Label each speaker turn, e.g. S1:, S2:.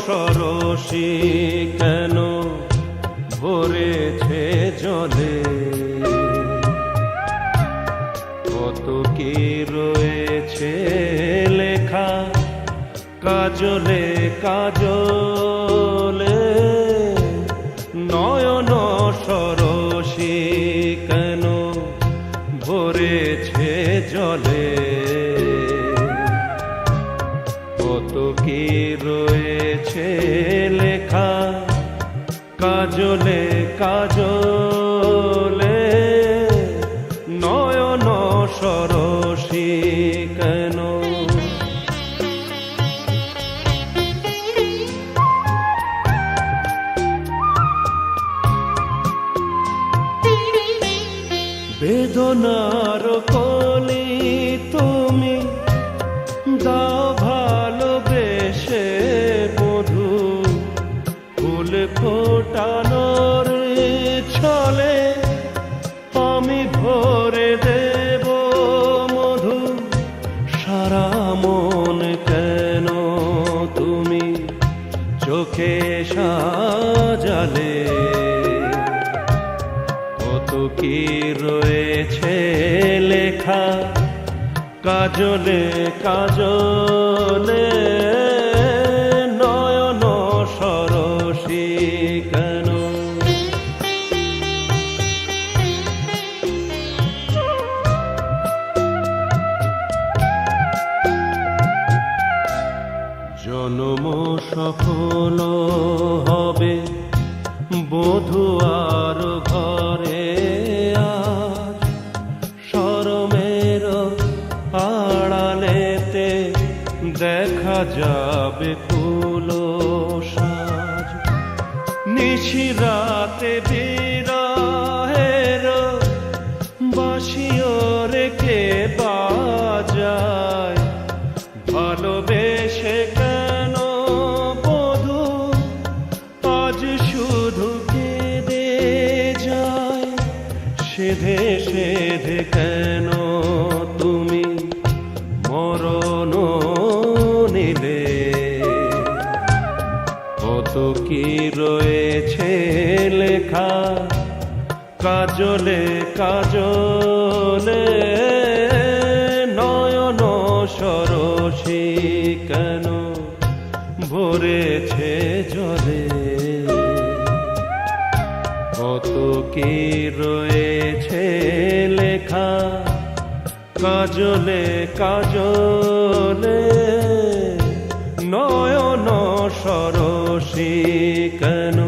S1: সরসী কেন ভরেছে জলে, কত কি রয়েছে লেখা কাজলে কাজলে, নয়ন সরসী কেন ভরেছে জলে, কত কি রয়েছে লেখা কাজলে কাজলে, নয়ন সরসী কেন। বেদনার কলি তুমি দাও ভালোবেসে মধু, ফুল ফোটানোর ছলে আমি ভরে দেব মধু, সারা মন কেন তুমি চোখে সাজালে, কত কি রয়েছে লেখা কাজলে কাজলে, নয়ন সরসী কেন। জন্ম সফল হবে বধূয়ার ঘরে, আজ শরমের আড়ালেতে দেখা যাবে ফুল সাজ, নিশিরাতে বিরহের বাঁশিও রেখে বাজায়, ভালোবেসে কেন বধূ আজ শুধু কেঁদে যায়, সেধে সেধে কেন তুমি মরণ নিলে, কত কি রয়েছে লেখা কাজলে কাজলে, নয়ন সরসী কেন ভরেছে জলে, কত কি রয়েছে লেখা কাজলে কাজলে, নয়ন সরসী কেন।